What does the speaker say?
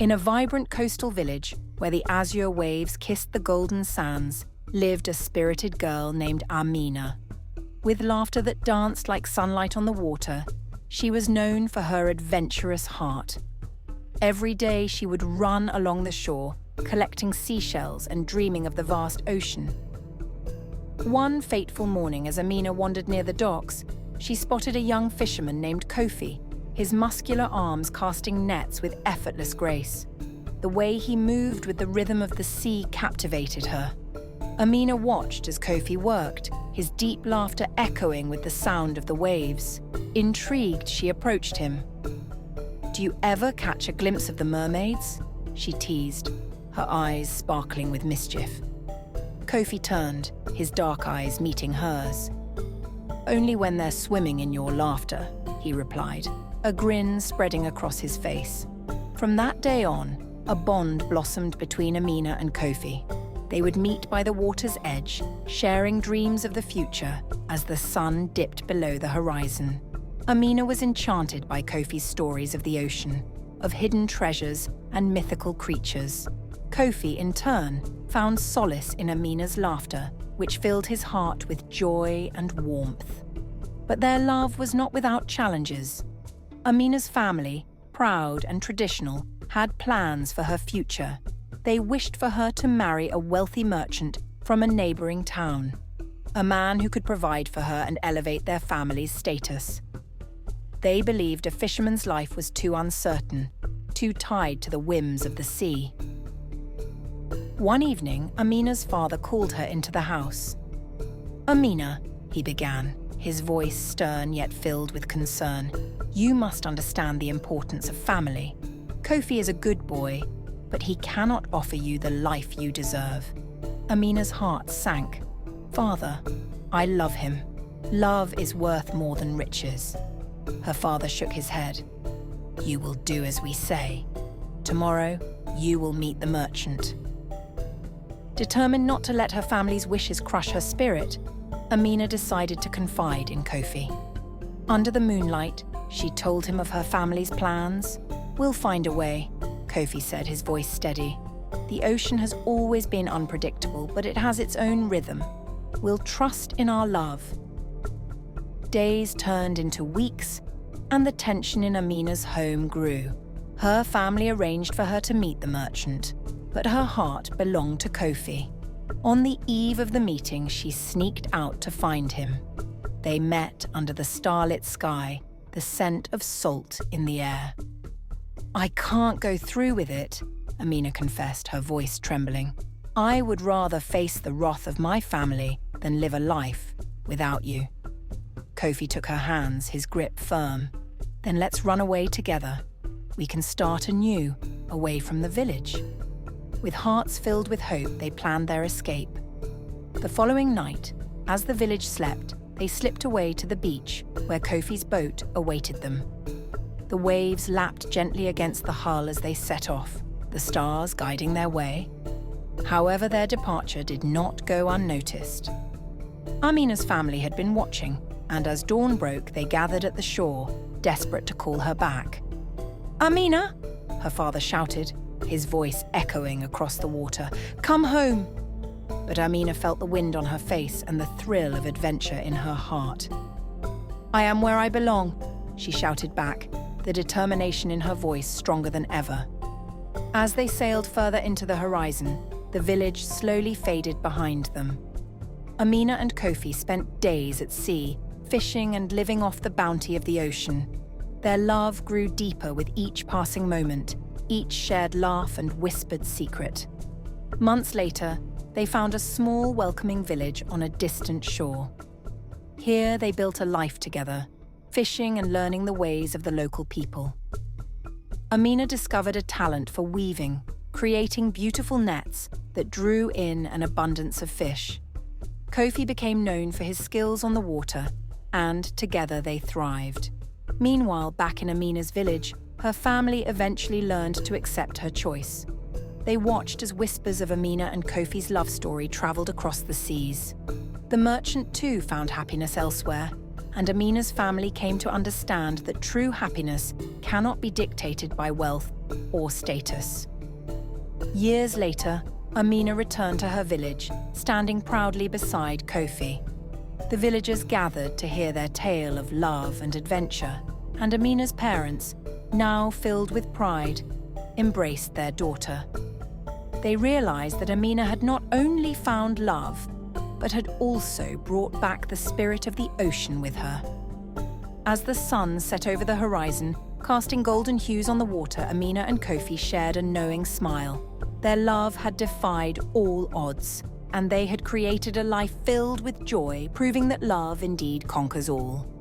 In a vibrant coastal village where the azure waves kissed the golden sands, lived a spirited girl named Amina. With laughter that danced like sunlight on the water, she was known for her adventurous heart. Every day she would run along the shore, collecting seashells and dreaming of the vast ocean. One fateful morning, as Amina wandered near the docks, she spotted a young fisherman named Kofi, his muscular arms casting nets with effortless grace. The way he moved with the rhythm of the sea captivated her. Amina watched as Kofi worked, his deep laughter echoing with the sound of the waves. Intrigued, she approached him. "Do you ever catch a glimpse of the mermaids?" she teased, her eyes sparkling with mischief. Kofi turned, his dark eyes meeting hers. "Only when they're swimming in your laughter," he replied, a grin spreading across his face. From that day on, a bond blossomed between Amina and Kofi. They would meet by the water's edge, sharing dreams of the future as the sun dipped below the horizon. Amina was enchanted by Kofi's stories of the ocean, of hidden treasures and mythical creatures. Kofi, in turn, found solace in Amina's laughter, which filled his heart with joy and warmth. But their love was not without challenges. Amina's family, proud and traditional, had plans for her future. They wished for her to marry a wealthy merchant from a neighboring town, a man who could provide for her and elevate their family's status. They believed a fisherman's life was too uncertain, too tied to the whims of the sea. One evening, Amina's father called her into the house. "Amina," he began, his voice stern yet filled with concern, "you must understand the importance of family. Kofi is a good boy, but he cannot offer you the life you deserve." Amina's heart sank. "Father, I love him. Love is worth more than riches." Her father shook his head. "You will do as we say. Tomorrow, you will meet the merchant." Determined not to let her family's wishes crush her spirit, Amina decided to confide in Kofi. Under the moonlight, she told him of her family's plans. "We'll find a way," Kofi said, his voice steady. "The ocean has always been unpredictable, but it has its own rhythm. We'll trust in our love." Days turned into weeks, and the tension in Amina's home grew. Her family arranged for her to meet the merchant, but her heart belonged to Kofi. On the eve of the meeting, she sneaked out to find him. They met under the starlit sky, the scent of salt in the air. "I can't go through with it," Amina confessed, her voice trembling. "I would rather face the wrath of my family than live a life without you." Kofi took her hands, his grip firm. "Then let's run away together. We can start anew, away from the village." With hearts filled with hope, they planned their escape. The following night, as the village slept, they slipped away to the beach where Kofi's boat awaited them. The waves lapped gently against the hull as they set off, the stars guiding their way. However, their departure did not go unnoticed. Amina's family had been watching, and as dawn broke, they gathered at the shore, desperate to call her back. "Amina!" her father shouted, his voice echoing across the water. "Come home!" But Amina felt the wind on her face and the thrill of adventure in her heart. "I am where I belong," she shouted back, the determination in her voice stronger than ever. As they sailed further into the horizon, the village slowly faded behind them. Amina and Kofi spent days at sea, fishing and living off the bounty of the ocean. Their love grew deeper with each passing moment, each shared laugh and whispered secret. Months later, they found a small, welcoming village on a distant shore. Here they built a life together, fishing and learning the ways of the local people. Amina discovered a talent for weaving, creating beautiful nets that drew in an abundance of fish. Kofi became known for his skills on the water, and together they thrived. Meanwhile, back in Amina's village, her family eventually learned to accept her choice. They watched as whispers of Amina and Kofi's love story traveled across the seas. The merchant too found happiness elsewhere, and Amina's family came to understand that true happiness cannot be dictated by wealth or status. Years later, Amina returned to her village, standing proudly beside Kofi. The villagers gathered to hear their tale of love and adventure, and Amina's parents, now filled with pride, embraced their daughter. They realized that Amina had not only found love, but had also brought back the spirit of the ocean with her. As the sun set over the horizon, casting golden hues on the water, Amina and Kofi shared a knowing smile. Their love had defied all odds, and they had created a life filled with joy, proving that love indeed conquers all.